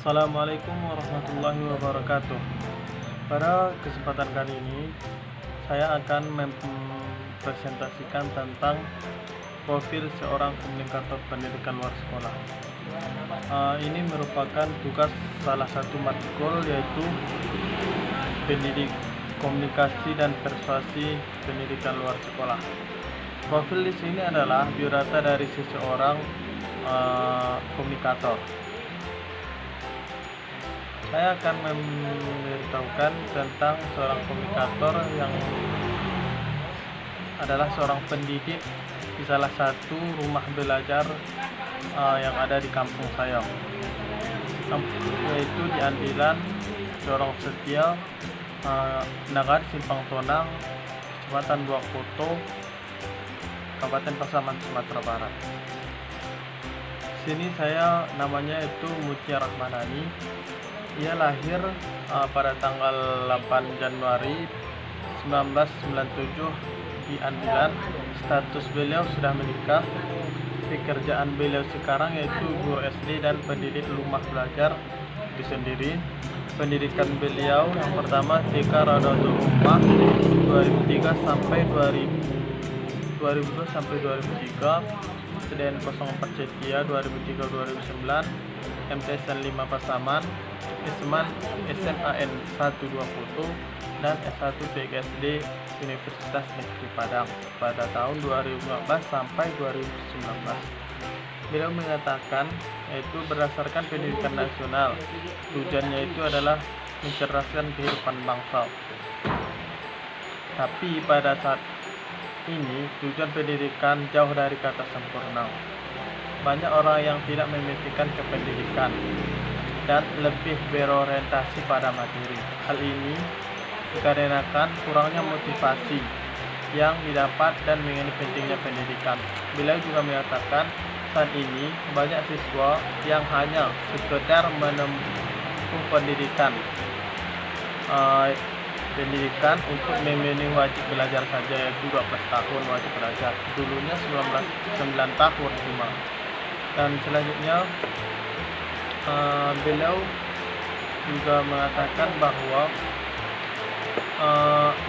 Assalamualaikum warahmatullahi wabarakatuh. Pada kesempatan kali ini, saya akan mempresentasikan tentang profil seorang komunikator pendidikan luar sekolah. Ini merupakan tugas salah satu matkul, yaitu pendidik komunikasi dan persuasi pendidikan luar sekolah. Profil di sini adalah biodata dari seseorang komunikator. Saya akan memberitahukan tentang seorang komunikator yang adalah seorang pendidik di salah satu rumah belajar yang ada di kampung saya, yaitu di Andilan, Corong Setia, Nagari Simpang Tonang, Kecamatan Dua Koto, Kabupaten Pasaman, Sumatera Barat. Sini saya namanya itu Mutia Rahmanani. Ia lahir pada tanggal 8 Januari 1997 di Andilan. Status beliau sudah menikah. Pekerjaan beliau sekarang yaitu guru SD dan pendidik rumah belajar itu sendiri. Pendidikan beliau yang pertama TK Radatul Ummah 2003 sampai 2002 sampai 2003, SDN 04 Cetia 2003-2009, MTSN 5 Pasaman, SMAN 1 2 Foto, dan S1 PGSD Universitas Negeri Padang pada tahun 2015 sampai 2019. Beliau mengatakan yaitu berdasarkan pendidikan nasional, tujuannya itu adalah mencerdaskan kehidupan bangsa. Tapi pada saat ini tujuan pendidikan jauh dari kata sempurna. Banyak orang yang tidak memikirkan kependidikan dan lebih berorientasi pada materi. Hal ini dikarenakan kurangnya motivasi yang didapat dan mengenai pentingnya pendidikan. Beliau juga menyatakan saat ini banyak siswa yang hanya sekedar menempuh pendidikan untuk memenuhi wajib belajar saja, yaitu 12 tahun wajib belajar. Dulunya 9 tahun cuma. Dan selanjutnya beliau juga mengatakan bahwa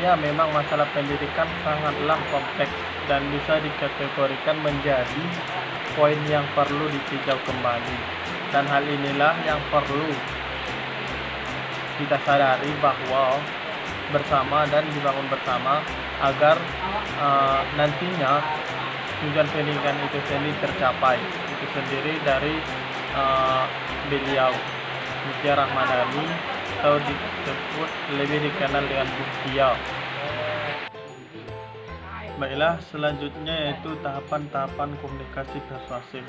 ya memang masalah pendidikan sangatlah kompleks dan bisa dikategorikan menjadi poin yang perlu ditinjau kembali. Dan hal inilah yang perlu kita sadari bahwa bersama dan dibangun bersama agar nantinya tujuan pendidikan itu sendiri tercapai. Itu sendiri dari beliau Mutia Rahmanani, atau disebut lebih dikenal dengan Mutia. Baiklah, selanjutnya yaitu tahapan-tahapan komunikasi persuasif.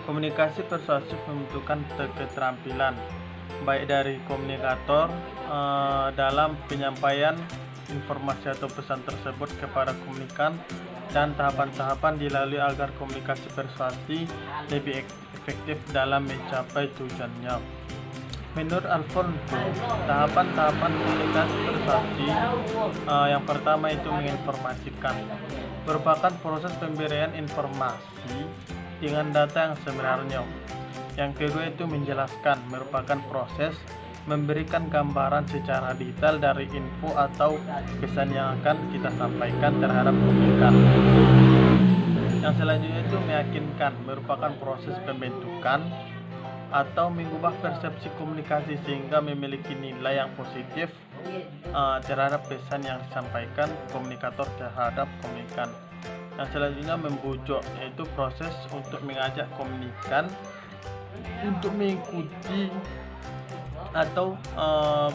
Komunikasi persuasif membutuhkan keterampilan baik dari komunikator dalam penyampaian informasi atau pesan tersebut kepada komunikan, dan tahapan-tahapan dilalui agar komunikasi persuasi lebih efektif dalam mencapai tujuannya. Menurut Alfonso, tahapan-tahapan komunikasi persuasi yang pertama itu menginformasikan, merupakan proses pemberian informasi dengan data yang sebenarnya. Yang kedua itu menjelaskan, merupakan proses memberikan gambaran secara detail dari info atau pesan yang akan kita sampaikan terhadap komunikan. Yang selanjutnya itu meyakinkan, merupakan proses pembentukan atau mengubah persepsi komunikasi sehingga memiliki nilai yang positif terhadap pesan yang disampaikan komunikator terhadap komunikan. Yang selanjutnya membujuk, yaitu proses untuk mengajak komunikan untuk mengikuti atau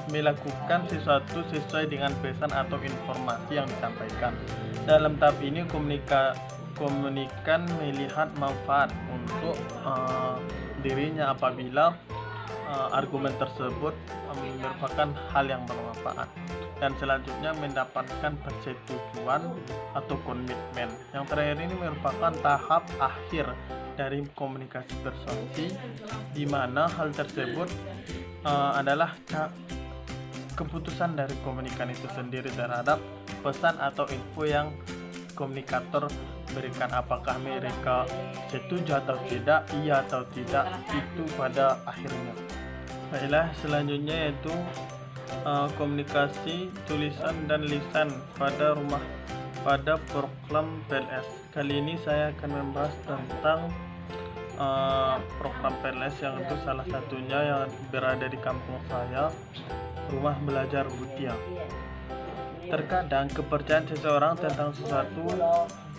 melakukan sesuatu sesuai dengan pesan atau informasi yang disampaikan. Dalam tahap ini komunikan melihat manfaat untuk dirinya apabila argumen tersebut merupakan hal yang bermanfaat. Dan selanjutnya mendapatkan persetujuan atau komitmen. Yang terakhir ini merupakan tahap akhir dari komunikasi persuasi, di mana hal tersebut adalah keputusan dari komunikan itu sendiri terhadap pesan atau info yang komunikator berikan. Apakah mereka setuju atau tidak, iya atau tidak, itu pada akhirnya. Baiklah, selanjutnya yaitu komunikasi tulisan dan lisan pada program PLS. Kali ini saya akan membahas tentang program PLS yang itu salah satunya yang berada di kampung saya, Rumah Belajar Butia. Terkadang kepercayaan seseorang tentang sesuatu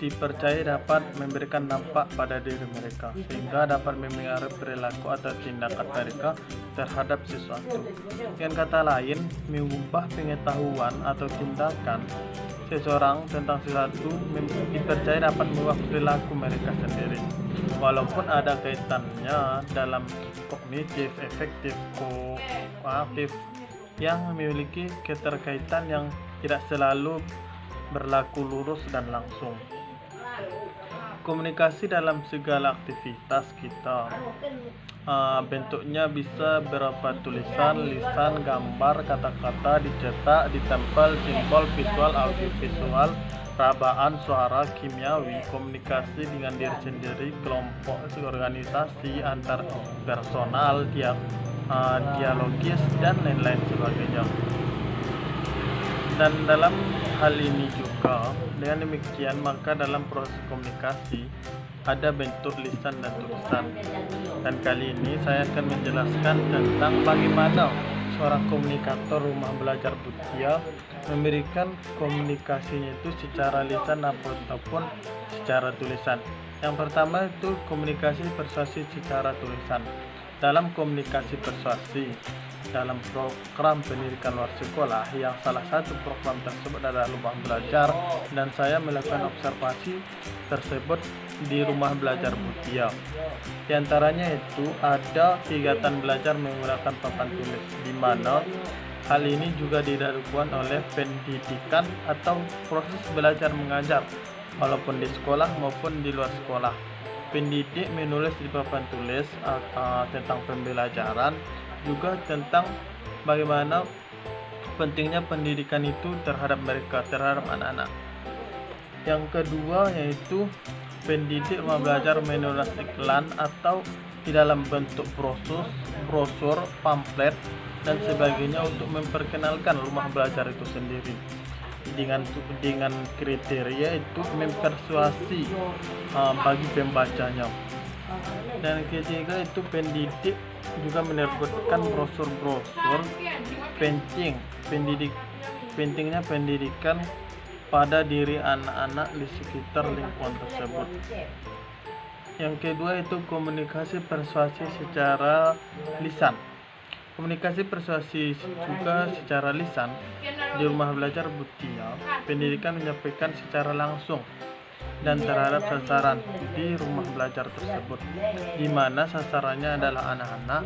dipercaya dapat memberikan dampak pada diri mereka, sehingga dapat memengaruhi perilaku atau tindakan mereka terhadap sesuatu. Dengan kata lain, mengubah pengetahuan atau tindakan seseorang tentang sesuatu dipercaya dapat mengubah perilaku mereka sendiri. Walaupun ada kaitannya dalam kognitif, efektif, koaktif yang memiliki keterkaitan yang tidak selalu berlaku lurus dan langsung. Komunikasi dalam segala aktivitas kita bentuknya bisa berupa tulisan, lisan, gambar, kata-kata, dicetak, ditempel, simbol, visual, audiovisual, perabaan, suara, kimiawi, komunikasi dengan diri sendiri, kelompok, organisasi, antar personal, dialogis, dan lain-lain sebagainya. Dan dalam hal ini juga, dengan demikian maka dalam proses komunikasi ada bentuk lisan dan tulisan. Dan kali ini saya akan menjelaskan tentang bagaimana seorang komunikator Rumah Belajar Butia memberikan komunikasinya itu secara lisan ataupun secara tulisan. Yang pertama itu komunikasi persuasi secara tulisan. Dalam komunikasi persuasi dalam program pendidikan luar sekolah, yang salah satu program tersebut adalah Rumah Belajar, dan saya melakukan observasi tersebut di Rumah Belajar Butia. Di antaranya itu ada kegiatan belajar menggunakan papan tulis, di mana hal ini juga dilakukan oleh pendidikan atau proses belajar mengajar, walaupun di sekolah maupun di luar sekolah. Pendidik menulis di papan tulis tentang pembelajaran, juga tentang bagaimana pentingnya pendidikan itu terhadap mereka, terhadap anak-anak. Yang kedua yaitu pendidik Rumah Belajar menulis iklan atau di dalam bentuk brosur, pamflet, dan sebagainya untuk memperkenalkan Rumah Belajar itu sendiri dengan kriteria itu mempersuasi bagi pembacanya. Dan ketiga itu pendidik juga menerbitkan brosur-brosur pentingnya pendidikan pada diri anak-anak di sekitar lingkungan tersebut. Yang kedua itu komunikasi persuasi secara lisan. Komunikasi persuasi juga secara lisan di Rumah Belajar Butia, pendidikan menyampaikan secara langsung dan terhadap sasaran di rumah belajar tersebut, di mana sasarannya adalah anak-anak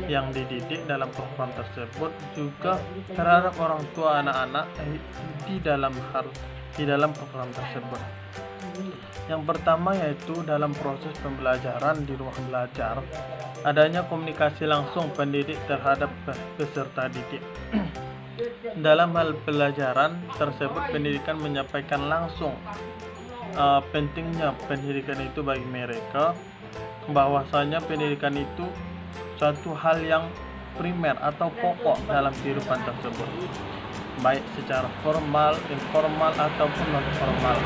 yang dididik dalam program tersebut, juga terhadap orang tua anak-anak di dalam program tersebut. Yang pertama yaitu dalam proses pembelajaran di rumah belajar, adanya komunikasi langsung pendidik terhadap peserta didik. Dalam hal pelajaran tersebut, pendidikan menyampaikan langsung pentingnya pendidikan itu bagi mereka, bahwasanya pendidikan itu suatu hal yang primer atau pokok dalam kehidupan tersebut, baik secara formal, informal, ataupun non formal.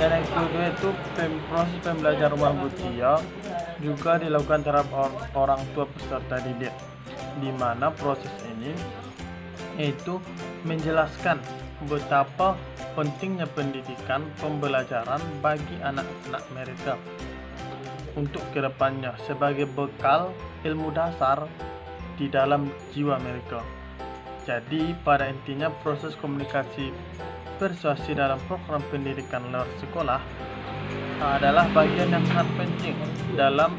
Dan yang kedua itu proses pembelajaran Rumah Butia juga dilakukan terhadap orang tua peserta didik, di mana proses ini yaitu menjelaskan betapa pentingnya pendidikan pembelajaran bagi anak-anak mereka untuk kedepannya sebagai bekal ilmu dasar di dalam jiwa mereka. Jadi pada intinya proses komunikasi persuasi dalam program pendidikan luar sekolah adalah bagian yang sangat penting dalam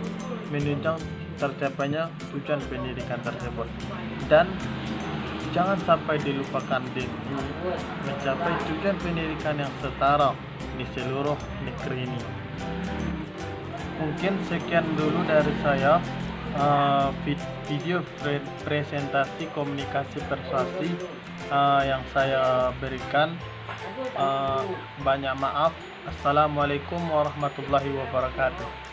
menunjang tercapainya tujuan pendidikan tersebut, dan jangan sampai dilupakan demi mencapai tujuan pendidikan yang setara di seluruh negeri ini. Mungkin sekian dulu dari saya video presentasi komunikasi persuasi yang saya berikan. Banyak maaf. Assalamualaikum warahmatullahi wabarakatuh.